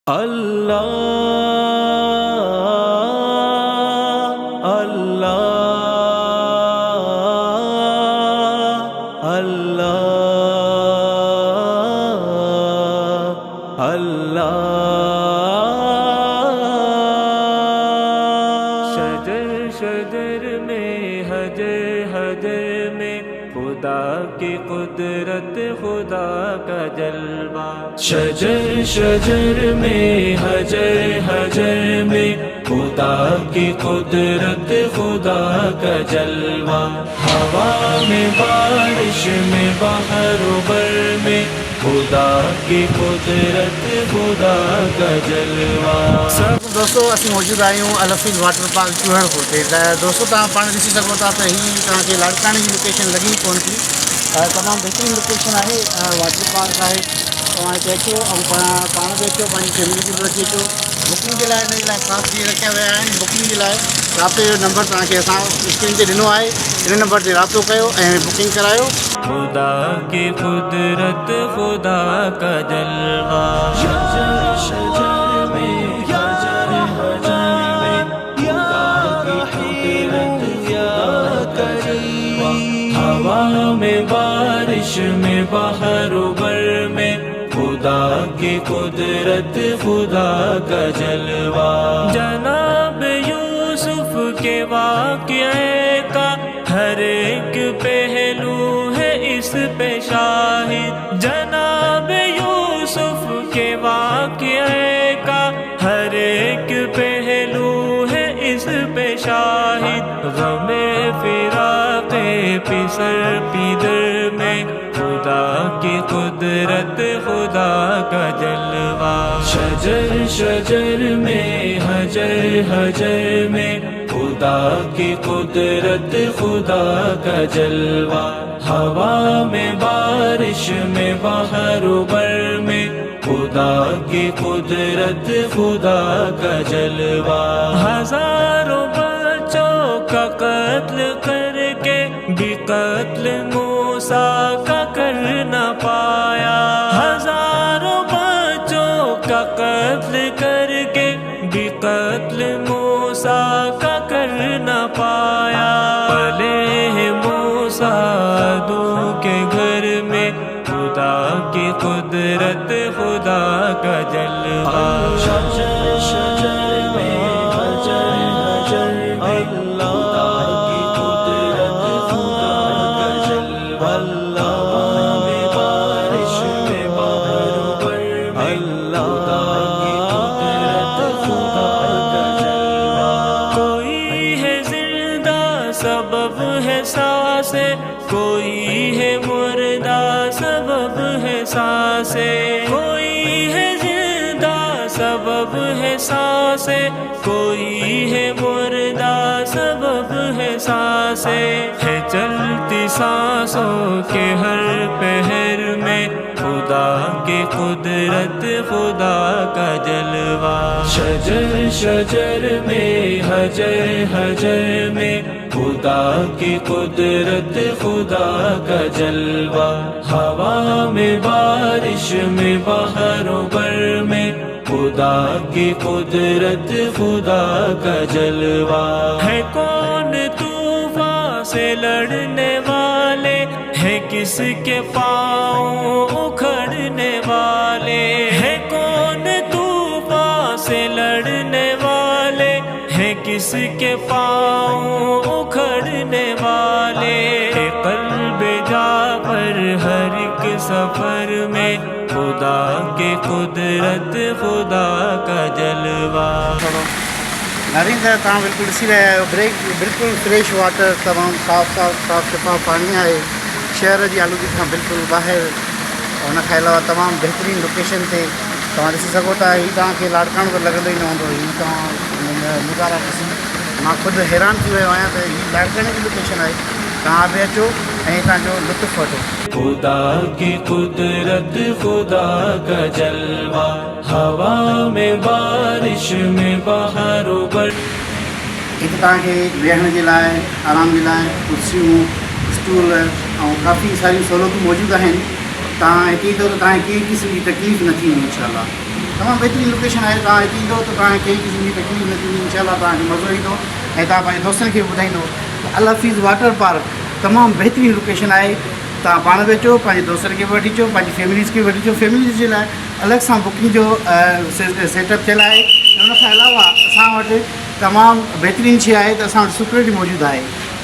اللہ اللہ اللہ اللہ شجر شجر میں حجر حجر میں خدا کی قدرت خدا کا جلوہ شجر شجر میں حجر حجر میں خدا کی قدرت خدا کا جلوہ ہوا میں بارش میں بحر و بر میں خدا کی قدرت خدا کا جلوہ سب دوستو اسی موجود آیوں الفیل واٹر پارک چوہر کو دوستو تاں پان ॾिसी सघो था त ही तव्हांखे लाड़काणे जी लोकेशन लॻी कोन थी तमामु बहितरीन लोकेशन आहे वाटर पार्क आहे तव्हां हिते अचो ऐं पाण बि अचो पंहिंजी फैमिली खे बि वठी अचो बुकिंग जे लाइ हिन जे लाइ ख़ासि ॾींहं रखिया विया आहिनि बुकिंग जे लाइ राब्ते जो नंबर तव्हांखे असां स्क्रीन ते ॾिनो आहे हिन नंबर ते राब्तो कयो ऐं बुकिंग करायो خدا کی قدرت خدا کا جلوہ شجر شجر میں حجر حجر میں خدا کی قدرت خدا کا جلوہ ہوا میں بارش میں بحر و بر میں خدا کی قدرت خدا کا جلوہ جناب یوسف کے واقعے کا ہر ایک پہلو ہے اس پہ شاہد جناب یوسف کے واقعے کا ہر ایک پہلو ہے اس پہ شاہد غم فراق پسر پیدر میں خدا کی قدرت خدا کا جلوہ شجر شجر میں حجر حجر میں خدا کی قدرت خدا کا جلوہ ہوا میں بارش میں بحر و بر میں خدا کی قدرت خدا کا جلوہ ہزاروں بچوں کا قتل کر کے بھی قتل موسیٰ کا کر نہ پایا ہزاروں بچوں کا قتل کر کے بھی قتل موسیٰ کا کر نہ پایا پلے ہیں موسیٰ عدو کے گھر میں خدا کی قدرت خدا کا جلوہ شجر شجر میں حجر حجر میں خدا کی قدرت خدا کا جلوہ ہوا میں بارش میں بحر و بر میں خدا کی قدرت خدا کا جلوہ کوئی ہے زندہ سبب ہے سانسیں کوئی ہے مردہ سبب ہے سانسیں کوئی ہے زندہ سبب ہے سانسیں کوئی ہے مردہ سبب ہے سانسیں ہے چلتی سانسوں کے ہر پہر میں خدا کی قدرت خدا کا جلوہ شجر شجر میں حجر حجر میں خدا کی قدرت خدا کا جلوہ ہوا میں بارش میں بحر و بر میں خدا کی قدرت خدا کا جلوہ ہے کون طوفان سے لڑنے والے ہے کس کے پاؤں اکھڑنے والے ہے کون طوفان سے لڑنے والے ہے کس کے پاؤں اکھڑنے والے قلب جا پر ہر ایک سفر میں خدا کی قدرت خدا کا جلوہ ناظرین तव्हां बिल्कुलु ॾिसी रहिया आहियो बिल्कुलु फ्रेश वाटर तमामु साफ़ शफ़ाफ़ पाणी आहे शहर जी आलूगी खां बिल्कुलु ॿाहिरि हुन खां अलावा तमामु बहितरीनु लोकेशन ते तव्हां ॾिसी सघो था हीउ तव्हांखे लाड़काणो त लॻंदो ई न हूंदो हीउ तव्हां नज़ारा ॾिसी मां ख़ुदि हैरान थी वियो आहियां त हीउ लाड़काणे जी लोकेशन आहे तव्हां बि अचो ऐं हितां जो लुत्फ़ वठो خدا کی قدرت خدا کا جلوہ ہوا میں بارش میں بحر و بر हिते तव्हांखे वेहण जे लाइ आराम जे लाइ कुर्सियूं स्टूल ऐं काफ़ी सारियूं सहूलियतूं मौजूदु आहिनि तव्हां हिते ईंदव त तव्हांखे कंहिं क़िस्म जी तकलीफ़ न थींदी इंशाअल्लाह तमामु बहितरीनु लोकेशन आहे. तव्हां हिते ईंदो त तव्हांखे कंहिं क़िस्म जी तकलीफ़ न थींदी. इंशाअल्लाह तव्हांखे मज़ो ईंदो ऐं तव्हां पंहिंजे दोस्तनि खे ॿुधाईंदो. अल हफ़ीज़ वाटर पार्क तमामु बहितरीनु लोकेशन आहे. तव्हां पाण बि अचो, पंहिंजे दोस्तनि खे बि वठी अचो, पंहिंजी फैमिलीज़ खे बि वठी अचो. फैमिलीज़ जे लाइ अलॻि सां बुकिंग जो सेटअप थियल आहे. उन खां अलावा असां वटि तमामु बहितरीनु शइ आहे त असां वटि सिक्योरिटी मौजूदु आहे.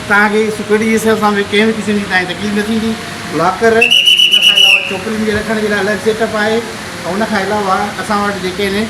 तव्हांखे सिक्योरिटी जे हिसाब सां बि कंहिं बि क़िस्म जी तव्हांजी तकलीफ़ न थींदी. लॉकर, उन खां अलावा छोकिरियुनि जे रखण जे लाइ अलॻि सेटअप आहे. ऐं उन खां अलावा असां वटि जेके आहिनि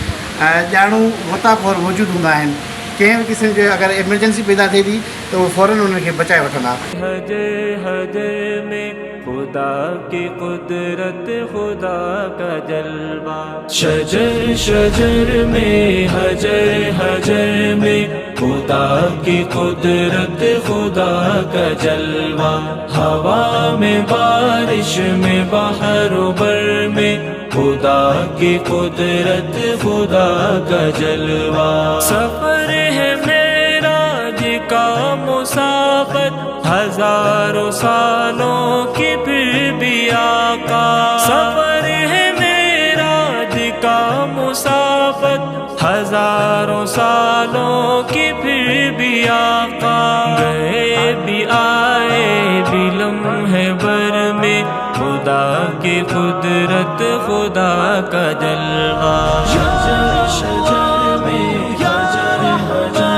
ॼाणू गोताखोर मौजूदु हूंदा आहिनि. कंहिं बि क़िस्म जो अगरि एमरजेंसी पैदा थिए थी त उहो फ़ौरन उनखे बचाए वठंदा. हजर में खुदा की कुदरत, खुदा का जलवा. शजर शजर में, हजर में खुदा की कुदरत, खुदा का जलवा. हवा में, बारिश में, बहर बर में खुदा की कुदरत, खुदा का जलवा. सफर है मेराज का मुसाफत, हजारों सालों की फिर भी आका. सफर है मेराज का मुसाफत, हजारों सालों की फिर भी आका. गए भी आए भी लम्हे भर में खुदा की कुदरत, खुदा का जलवा. शजर शजर में, हजर में खुदा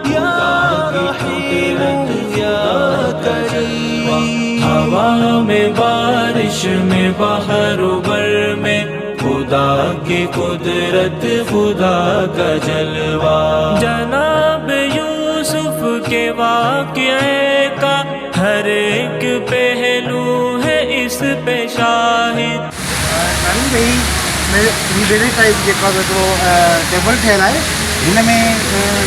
की कुदरत, खुदा का जलवा. हवा में, बारिश में, बहर बर में खुदा की कुदरत, खुदा का जलवा. जनाब यूसुफ के वाक़ये का हर एक पहलू है इस पे शाहिद. बेरे टाइप जेको हिकिड़ो टेबल ठहियलु आहे. हिन में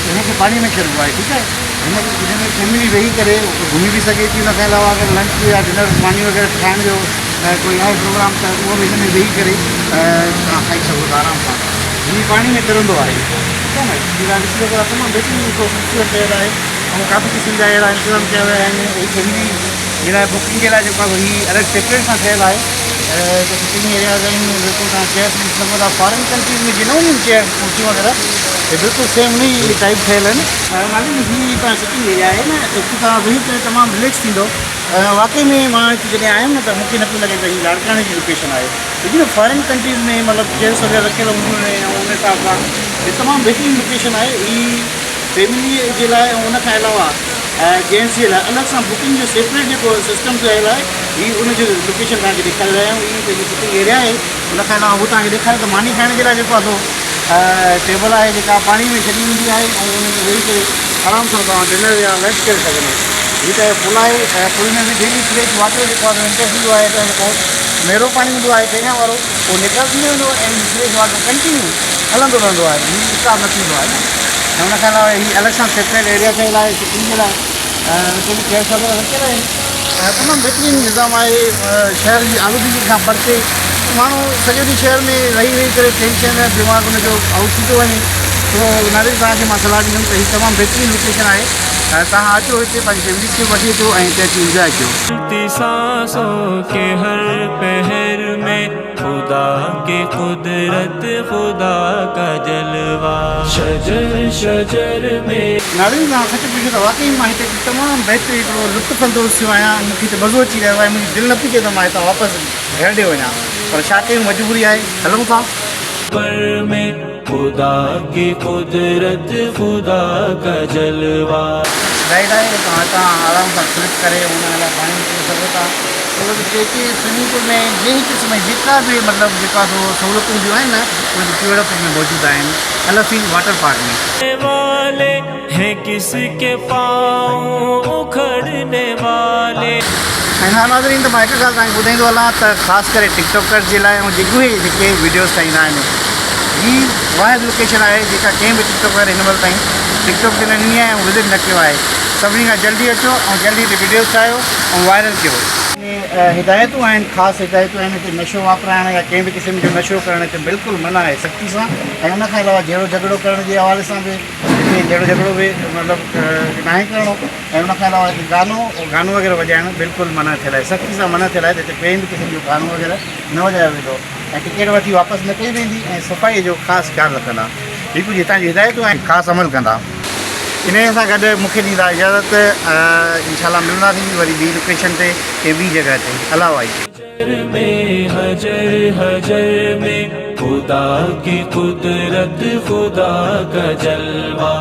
हिनखे पाणी में छॾिबो आहे. ठीकु आहे. हिन में फैमिली वेही करे घुमी बि सघे थी. हुन खां अलावा अगरि लंच या डिनर पाणी वग़ैरह ठाहिण जो कोई आहे प्रोग्राम त उहो बि हिन में वेही करे तव्हां खाई सघो था आराम सां. हीअ पाणी में तरंदो आहे. ठीकु आहे न. हीअ ॾिसी सघो तमामु बहितरीनु ख़ूबसूरत ठहियलु आहे. ऐं काफ़ी क़िस्म जा अहिड़ा इंतज़ाम कया विया आहिनि. फैमिली जे लाइ बुकिंग जे लाइ जेको आहे हीअ अलॻि सेपरेट सां ठहियलु आहे. सिटिंग एरियाज़ आहिनि. बिल्कुलु तव्हां चेयर्स ॾिसी सघो था. फॉरेन कंट्रीज़ में जिन हूंदियूं चेयर कुर्सियूं वग़ैरह ये बिल्कुलु सेम उन ई टाइप ठहियल आहिनि. मालिक हीअ तव्हां सिटिंग एरिया आहे न, हिकु तव्हां वेही करे तमामु रिलैक्स थींदो. वाक़ई में मां हिते जॾहिं आयुमि न त मूंखे न पियो लॻे त हीअ लाड़काणे जी लोकेशन आहे. लेकिन फॉरेन कंट्रीज़ में मतिलबु चेयर्स वग़ैरह रखियल हूंदियूं आहिनि ऐं उन हिसाब सां हीअ तमामु बहितरीनु लोकेशन आहे. हीअ फैमिली जे लाइ ऐं उन खां अलावा जेंट्स जे लाइ अलॻि सां बुकिंग जो सेपरेट जेको सिस्टम ठहियलु आहे. हीअ उनजो लोकेशन तव्हांखे ॾेखारे रहिया आहियूं. हीअ पंहिंजी सिटिंग एरिया आहे. उन खां अलावा हू तव्हांखे ॾेखारे त मानी खाइण जे लाइ जेको आहे टेबल आहे जेका पाणी में छॾी ईंदी आहे ऐं उन में वेही करे आराम सां तव्हां डिनर या लंच करे सघंदो. हीअ त पुल आहे. पुल में बि डेली फ्रेश वाटर जेको आहे एंटर थींदो आहे. त जेको मेरो पाणी हूंदो आहे पहिरियां वारो उहो निकिरी वेंदो ऐं फ्रेश वाटर कंटिन्यू हलंदो रहंदो आहे. हीअ स्टॉप न थींदो आहे. ऐं उन खां अलावा हीअ अलॻि सां सेपरेट एरिया ठहियलु आहे सिटिंग जे लाइ. हुते बि चेयर्स वग़ैरह रखियल आहिनि. तमामु बहितरीनु निज़ाम आहे. शहर जी आलूदगी खां परिते माण्हू सॼो ॾींहुं शहर में रही करे टेंशन ऐं दिमाग़ हुनजो आउट थी थो वञे. तो नाले तव्हांखे मां सलाह ॾींदुमि त हीअ तमामु बहितरीनु लोकेशन आहे. तव्हां अचो हिते पंहिंजी फैमिली खे वठी अचो ऐं हिते अची इंजॉय कयो. सांसों के हर पहर में खुदा की कुदरत, खुदा का जलवा. शजर शजर में नाले तव्हां सच पुछो त वाक़ई मां हिते तमामु बहितरीनु हिकिड़ो लुत्फ़ अंदोज़ थियो आहियां. मूंखे त मज़ो अची रहियो आहे. मुंहिंजी दिलि न पई थिए त मां हितां वापसि घर ॾे वञा. पर छा कयूं, मजबूरी आहे. हलूं था. पर में खुदा की कुदरत, खुदा का जलवा. राइड आहे. तव्हां हितां आराम सां स्लिप करे हुन लाइ पाणी में पी सघो था. जेके स्विमिंग पूल में जंहिं क़िस्म जी जेका बि मतिलबु जेका सहूलियतूं हूंदियूं आहिनि न उहे प्योड़प में मौजूदु आहिनि अल हफ़ीज़ वाटर पार्क में. वाले हैं किसके पाँव उखड़ने वाले. ऐं हा नाज़रीन, त मां हिकु ॻाल्हि तव्हांखे ॿुधाईंदो हलां त ख़ासि करे टिकटॉकर्स जे लाइ ऐं जेके वीडियोज़ ठाहींदा आहिनि हीअ वाहिद लोकेशन आहे जेका कंहिं बि टिकटॉकर हिन महिल ताईं टिकटॉक ते न ॾिनी आहे ऐं विज़िट न कयो आहे. सभिनी खां जल्दी अचो ऐं जल्दी हिते वीडियोज़ ठाहियो ऐं वायरल कयो. हिदायतूं आहिनि, ख़ासि हिदायतूं आहिनि. हिते नशो वापराइण या कंहिं बि क़िस्म जो नशो करण हिते बिल्कुलु मना आहे सख़्ती सां. ऐं उन खां अलावा जहिड़ो झगड़ो करण जे हवाले सां बि हिते जहिड़ो झगड़ो बि मतिलबु न आहे करिणो. ऐं उन खां अलावा हिते गानो वग़ैरह वॼाइण बिल्कुलु मना थियल आहे. सख़्ती सां मना थियल आहे. त हिते कंहिं बि क़िस्म जो गानो वग़ैरह न वॼायो वेंदो. ऐं टिकट वठी वापसि न कई वेंदी ऐं सफ़ाईअ जो ख़ासि ख़्यालु रखंदा। ही कुझु हितां जी हिदायतूं ऐं ख़ासि अमल कंदा। इन सां गॾु मूंखे ॾींदा इजाज़त। इंशाल्लाह मिलंदासीं वरी ॿी लोकेशन ते ऐं ॿी जॻह ते। अल्लाह वाई। हजर हजर में खुदा की कुदरत, खुदा का जलवा।